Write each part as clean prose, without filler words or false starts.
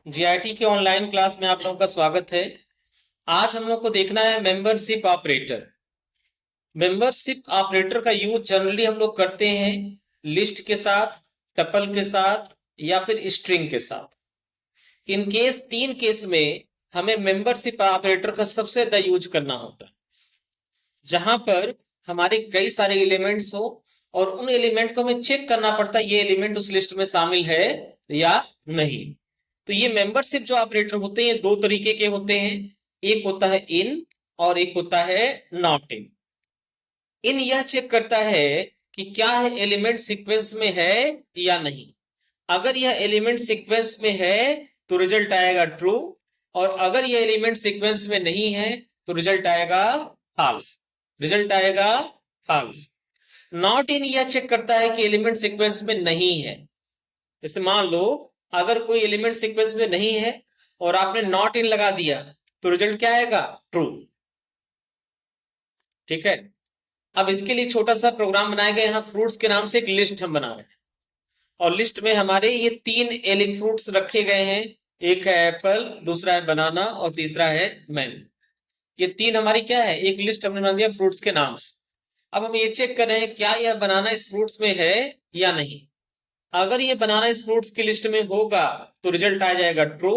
GIT के online class में आप लोगों का स्वागत है। आज हम लोग को देखना है मेंबरशिप ऑपरेटर। मेंबरशिप ऑपरेटर का यूज जनरली हम लोग करते हैं लिस्ट के साथ, टपल के साथ या फिर स्ट्रिंग के साथ। इन केस तीन केस में हमें मेंबरशिप ऑपरेटर का सबसे ज्यादा यूज करना होता है, जहां पर हमारे कई सारे एलिमेंट्स हो और उन एलिमेंट को हमें चेक करना पड़ता है ये एलिमेंट उस लिस्ट में शामिल है या नहीं। तो ये मेंबरशिप जो ऑपरेटर होते हैं दो तरीके के होते हैं, एक होता है इन और एक होता है नॉट इन। इन यह चेक करता है कि क्या है एलिमेंट सीक्वेंस में है या नहीं। अगर यह एलिमेंट सीक्वेंस में है तो रिजल्ट आएगा ट्रू, और अगर यह एलिमेंट सीक्वेंस में नहीं है तो रिजल्ट आएगा फॉल्स। रिजल्ट आएगा फॉल्स। नॉट इन यह चेक करता है कि एलिमेंट सीक्वेंस में नहीं है। जैसे मान लो अगर कोई एलिमेंट सीक्वेंस में नहीं है और आपने नॉट इन लगा दिया तो रिजल्ट क्या आएगा? ट्रू। ठीक है। अब इसके लिए छोटा सा प्रोग्राम बनाया गया, यहाँ फ्रूट्स के नाम से एक लिस्ट हम बना रहे हैं और लिस्ट में हमारे ये तीन एलिक फ्रूट्स रखे गए हैं। एक है एप्पल, दूसरा है बनाना और तीसरा है मैंगो। ये तीन हमारी क्या है, एक लिस्ट हमने बना दिया फ्रूट्स के नाम से। अब हम ये चेक कर रहे हैं क्या यह बनाना इस फ्रूट्स में है या नहीं। अगर ये बनाना इस फ्रूट्स की लिस्ट में होगा तो रिजल्ट आ जाएगा ट्रू,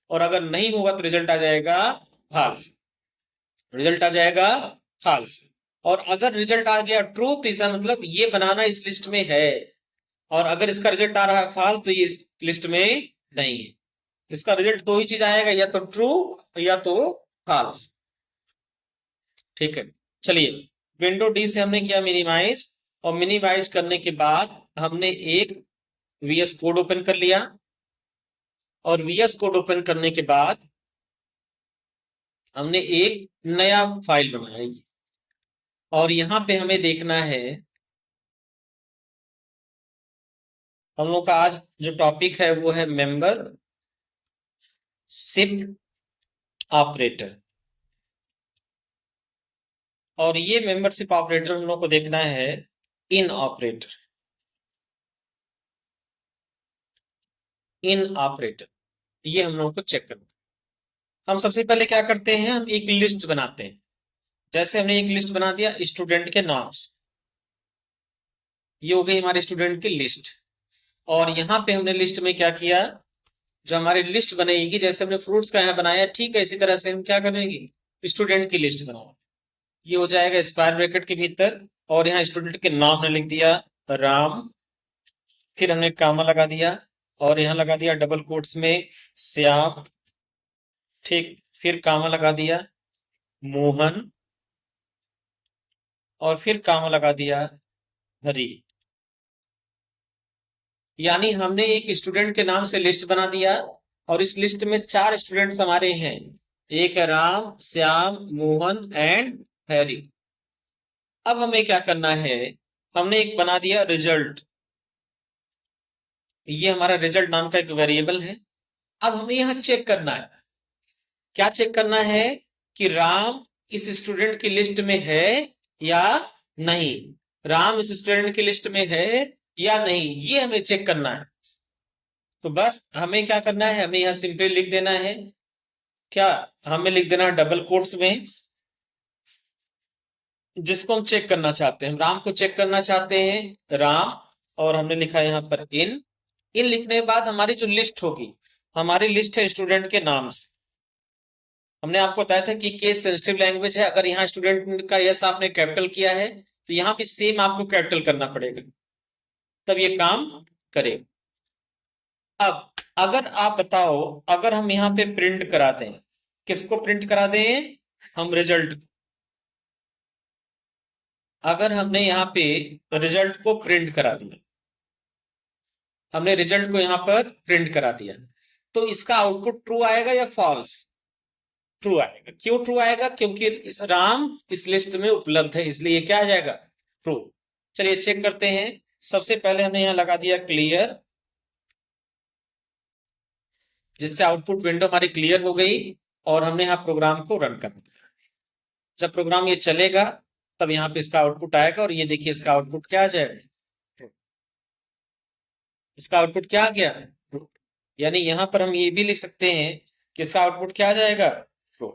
और अगर नहीं होगा तो रिजल्ट आ जाएगा फॉल्स। रिजल्ट आ जाएगा फॉल्स। और अगर रिजल्ट आ गया ट्रू तो इसका मतलब ये बनाना इस लिस्ट में है, और अगर इसका रिजल्ट आ रहा है फॉल्स तो ये इस लिस्ट में नहीं है। इसका रिजल्ट दो ही चीज आएगा, या तो ट्रू या तो फॉल्स। ठीक है। चलिए, विंडो डी से हमने किया मिनिमाइज, और मिनिमाइज करने के बाद हमने एक वीएस कोड ओपन कर लिया, और वीएस कोड ओपन करने के बाद हमने एक नया फाइल बनाया, और यहां पे हमें देखना है हम लोग का आज जो टॉपिक है वो है मेंबरशिप ऑपरेटर। और ये मेंबरशिप ऑपरेटर हम लोग को देखना है इन ऑपरेटर। इन ऑपरेटर ये हम लोग को चेक करना। हम सबसे पहले क्या करते हैं, हम एक लिस्ट बनाते हैं। जैसे हमने एक लिस्ट बना दिया स्टूडेंट के नाम से, ये हो गई हमारे स्टूडेंट की लिस्ट। और यहाँ पे हमने लिस्ट में क्या किया, जो हमारी लिस्ट बनेगी, जैसे हमने फ्रूट्स का यहाँ बनाया ठीक है, इसी तरह से हम क्या करेंगे स्टूडेंट की लिस्ट बनाओ। ये हो जाएगा स्क्वायर ब्रैकेट के भीतर, और यहाँ स्टूडेंट के नाम हमने लिख दिया राम, फिर हमने कामा लगा दिया, और यहाँ लगा दिया डबल कोट्स में श्याम। ठीक, फिर कामा लगा दिया मोहन, और फिर कामा लगा दिया हरी। यानी हमने एक स्टूडेंट के नाम से लिस्ट बना दिया, और इस लिस्ट में चार स्टूडेंट्स हमारे हैं, एक है राम, श्याम, मोहन एंड हैरी। अब हमें क्या करना है, हमने एक बना दिया रिजल्ट। ये हमारा रिजल्ट नाम का एक वेरिएबल है। अब हमें यहां चेक करना है, क्या चेक करना है कि राम इस स्टूडेंट की लिस्ट में है या नहीं। राम इस स्टूडेंट की लिस्ट में है या नहीं, ये हमें चेक करना है। तो बस हमें क्या करना है, हमें यहां सिंपली लिख देना है, क्या हमें लिख देना है डबल कोट्स में जिसको हम चेक करना चाहते हैं। राम को चेक करना चाहते हैं राम, और हमने लिखा यहाँ पर इन। इन लिखने के बाद हमारी जो लिस्ट होगी, हमारी लिस्ट है स्टूडेंट के नाम से। हमने आपको बताया था कि केस सेंसिटिव लैंग्वेज है, अगर यहाँ स्टूडेंट का यस आपने कैपिटल किया है तो यहाँ भी सेम आपको कैपिटल करना पड़ेगा, तब ये काम करेगा। अब अगर आप बताओ, अगर हम यहाँ पे प्रिंट करा दें, किसको प्रिंट करा दें, हम रिजल्ट। अगर हमने यहाँ पे रिजल्ट को प्रिंट करा दिया, हमने रिजल्ट को यहाँ पर प्रिंट करा दिया, तो इसका आउटपुट ट्रू आएगा या फॉल्स? ट्रू आएगा। क्यों ट्रू आएगा? क्योंकि इस राम इस लिस्ट में उपलब्ध है, इसलिए क्या आ जाएगा? ट्रू। चलिए चेक करते हैं। सबसे पहले हमने यहां लगा दिया क्लियर, जिससे आउटपुट विंडो हमारी क्लियर हो गई, और हमने यहाँ प्रोग्राम को रन कर दिया। जब प्रोग्राम ये चलेगा तब यहाँ पे इसका आउटपुट आएगा, और ये देखिए इसका आउटपुट क्या आ जाएगा, इसका आउटपुट क्या आ गया? यानी यहां पर हम ये भी लिख सकते हैं कि इसका आउटपुट क्या आ जाएगा, ट्रू।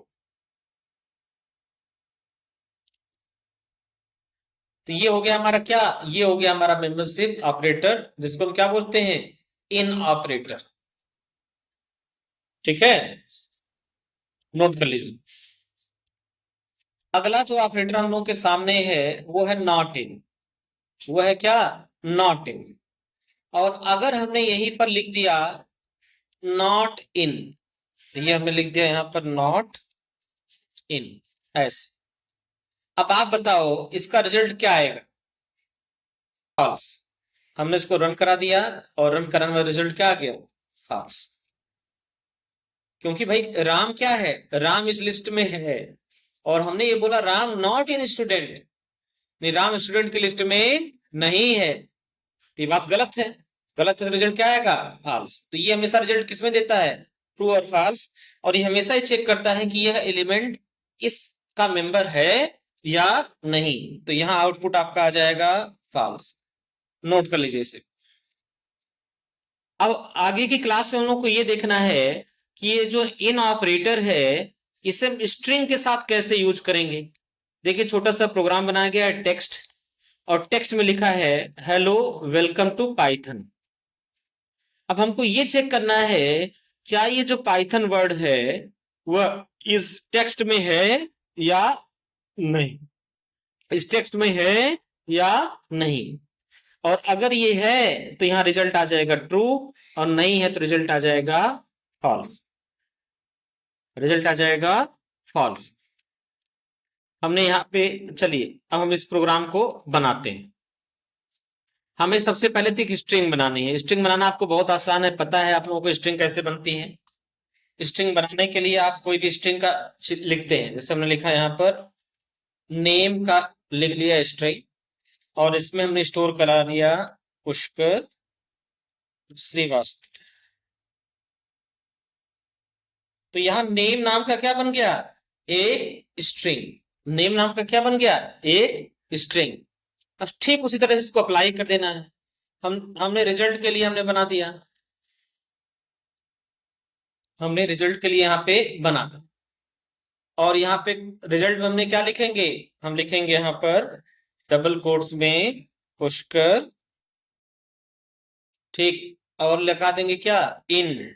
तो ये हो गया हमारा क्या, ये हो गया हमारा मेंबरशिप ऑपरेटर, जिसको हम क्या बोलते हैं, इन ऑपरेटर। ठीक है, नोट कर लीजिए। अगला जो ऑपरेटर हम लोग के सामने है वो है नॉट इन। वो है क्या, नॉट इन। और अगर हमने यहीं पर लिख दिया नॉट इन, ये हमने लिख दिया यहां पर नॉट इन ऐसे, अब आप बताओ इसका रिजल्ट क्या आएगा, फॉल्स। हमने इसको रन करा दिया और रन कराने में रिजल्ट क्या आ गया, फॉल्स। क्योंकि भाई राम क्या है, राम इस लिस्ट में है, और हमने ये बोला राम नॉट इन स्टूडेंट, नहीं राम स्टूडेंट की लिस्ट में नहीं है, तो ये बात गलत है। गलत है तो रिजल्ट क्या आएगा, फॉल्स। तो ये हमेशा रिजल्ट किसमें देता है, ट्रू और फॉल्स। और ये हमेशा ही चेक करता है कि यह एलिमेंट इसका मेंबर है या नहीं। तो यहां आउटपुट आपका आ जाएगा फॉल्स। नोट कर लीजिए इसे। अब आगे की क्लास में हम लोग को ये देखना है कि ये जो इन ऑपरेटर है इसे हम स्ट्रिंग के साथ कैसे यूज करेंगे। देखिए छोटा सा प्रोग्राम बनाया गया है टेक्स्ट, और टेक्स्ट में लिखा है हेलो वेलकम टू पाइथन। अब हमको ये चेक करना है क्या ये जो पाइथन वर्ड है वह इस टेक्स्ट में है या नहीं, इस टेक्स्ट में है या नहीं। और अगर ये है तो यहां रिजल्ट आ जाएगा ट्रू, और नहीं है तो रिजल्ट आ जाएगा फॉल्स। रिजल्ट आ जाएगा फॉल्स। हमने यहां पे, चलिए अब हम इस प्रोग्राम को बनाते हैं। हमें सबसे पहले तो एक स्ट्रिंग बनानी है। स्ट्रिंग बनाना आपको बहुत आसान है, पता है आप लोगों को स्ट्रिंग कैसे बनती है। स्ट्रिंग बनाने के लिए आप कोई भी स्ट्रिंग का लिखते हैं, जैसे हमने लिखा यहां पर नेम का लिख लिया स्ट्रिंग, और इसमें हमने स्टोर करा दिया पुष्कर श्रीवास्तव। तो यहां नेम नाम का क्या बन गया, एक स्ट्रिंग। नेम नाम का क्या बन गया, एक स्ट्रिंग। अब ठीक उसी तरह इसको अप्लाई कर देना है। हमने रिजल्ट के लिए हमने बना दिया, हमने रिजल्ट के लिए यहां पे बना दिया। और यहाँ पे रिजल्ट में हमने क्या लिखेंगे, हम लिखेंगे यहां पर डबल कोट्स में पुष्कर, ठीक, और लगा देंगे क्या, इन,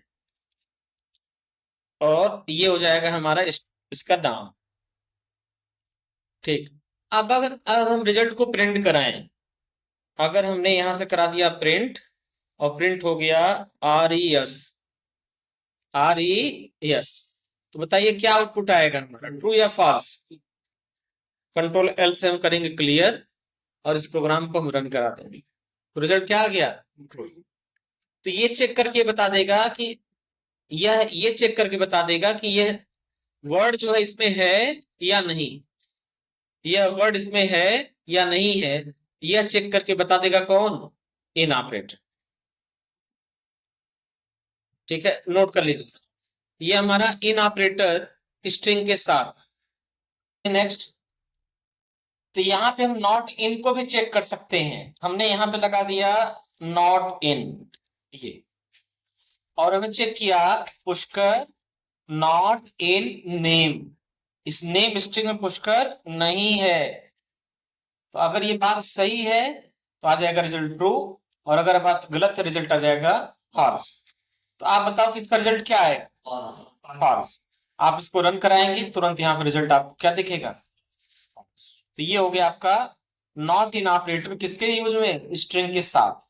और ये हो जाएगा हमारा इसका नाम। ठीक, अब हम रिजल्ट को प्रिंट कराएं। अगर हमने यहां से करा दिया प्रिंट, और प्रिंट हो गया RES, RES, तो बताइए क्या आउटपुट आएगा हमारा, ट्रू या फॉल्स। कंट्रोल L से हम करेंगे क्लियर, और इस प्रोग्राम को हम रन करा देंगे, तो रिजल्ट क्या आ गया, ट्रू। तो ये चेक करके बता देगा कि ये चेक करके बता देगा कि यह वर्ड जो है इसमें है या नहीं, यह वर्ड इसमें है या नहीं है, यह चेक करके बता देगा कौन, इन ऑपरेटर। ठीक है, नोट कर लीजिए, ये हमारा इन ऑपरेटर स्ट्रिंग के साथ। नेक्स्ट, तो यहां पे हम नॉट इन को भी चेक कर सकते हैं। हमने यहां पे लगा दिया नॉट इन, ये, और हमें चेक किया पुष्कर नॉट इन नेम, इस नेम स्ट्रिंग में पुष्कर नहीं है। तो अगर ये बात सही है तो आ जाएगा रिजल्ट ट्रू, और अगर बात गलत है रिजल्ट आ जाएगा फॉल्स। तो आप बताओ कि इसका रिजल्ट क्या है, फॉल्स। आप इसको रन कराएंगे तुरंत यहाँ पर रिजल्ट आपको क्या दिखेगा, तो ये हो गया आपका नॉट इन ऑपरेटर किसके यूज में, स्ट्रिंग के साथ।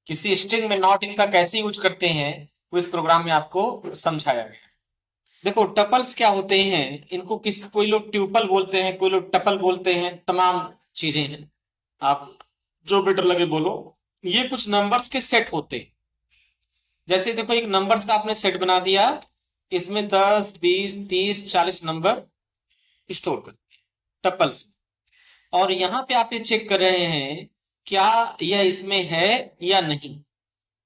किसी स्ट्रिंग में नॉट इन का कैसे यूज करते हैं वो इस प्रोग्राम में आपको समझाया गया। देखो टपल्स क्या होते हैं, इनको कोई लोग ट्यूपल बोलते हैं, कोई लोग टपल बोलते हैं, तमाम चीजें हैं, आप जो बेटर लगे बोलो। ये कुछ नंबर्स के सेट होते हैं। जैसे देखो एक नंबर्स का आपने सेट बना दिया, इसमें 10 20 30 40 नंबर स्टोर करते हैं टपल्स में, और यहां पे आप ये चेक कर रहे हैं क्या यह इसमें है या नहीं।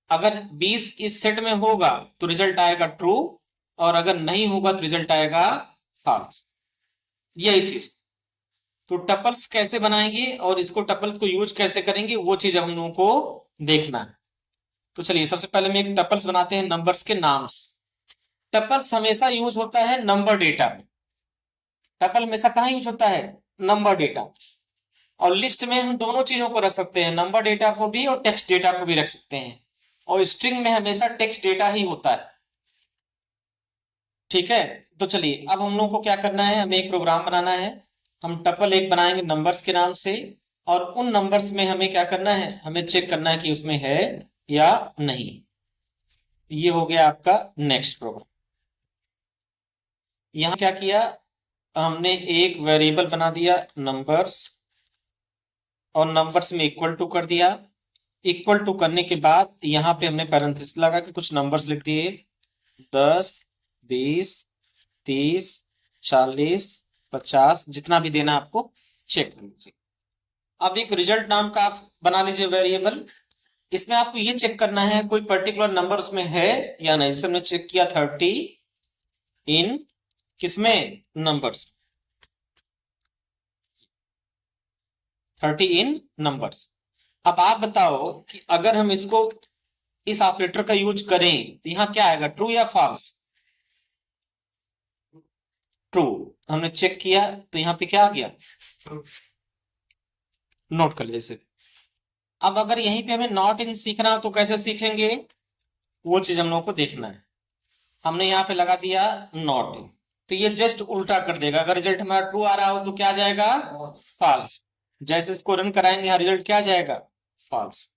अगर 20 इस सेट में होगा तो रिजल्ट आएगा ट्रू, और अगर नहीं होगा तो रिजल्ट आएगा फॉल्स। यही चीज, तो टपल्स कैसे बनाएंगे और इसको टपल्स को यूज कैसे करेंगे वो चीज हम लोगों को देखना है। तो चलिए सबसे पहले हम एक टपल्स बनाते हैं नंबर्स के नाम से। टपल्स हमेशा यूज होता है नंबर डेटा में। टपल हमेशा कहाँ यूज होता है? Number data. और लिस्ट में हम दोनों चीजों को रख सकते हैं, नंबर डेटा को भी और टेक्स्ट डेटा को भी रख सकते हैं। और स्ट्रिंग में हमेशा टेक्स्ट डेटा ही होता है। ठीक है, तो चलिए अब हम लोग को क्या करना है, हमें एक प्रोग्राम बनाना है। हम टपल एक बनाएंगे नंबर्स के नाम से, और उन नंबर्स में हमें क्या करना है, हमें चेक करना है कि उसमें है या नहीं। ये हो गया आपका नेक्स्ट प्रोग्राम। यहां क्या किया, हमने एक वेरिएबल बना दिया नंबर्स, और नंबर्स में इक्वल टू कर दिया। इक्वल टू करने के बाद यहां पे हमने पैरेंथेसिस लगा के कुछ नंबर्स लिख दिए, 10, 20, 30, 40, 50, जितना भी देना आपको चेक कर लीजिए। अब एक रिजल्ट नाम का आप बना लीजिए वेरिएबल। इसमें आपको ये चेक करना है कोई पर्टिकुलर नंबर उसमें है या नहीं। जैसे हमने चेक किया 30 इन किसमें, नंबर्स, 30 इन नंबर्स। अब आप बताओ कि अगर हम इसको इस ऑपरेटर का यूज करें तो यहां क्या आएगा, ट्रू या फॉल्स? ट्रू। हमने चेक किया तो यहां पे क्या आ गया, नोट कर लीजिए इसे। अब अगर यहीं पे हमें नॉट इन सीखना हो तो कैसे सीखेंगे, वो चीज हम लोगों को देखना है। हमने यहाँ पे लगा दिया नॉट इन, तो ये जस्ट उल्टा कर देगा। अगर रिजल्ट हमारा ट्रू आ रहा हो तो क्या आ जाएगा, फॉल्स। जैसे इसको रन कराएंगे यहाँ रिजल्ट क्या आ जाएगा, फॉल्स।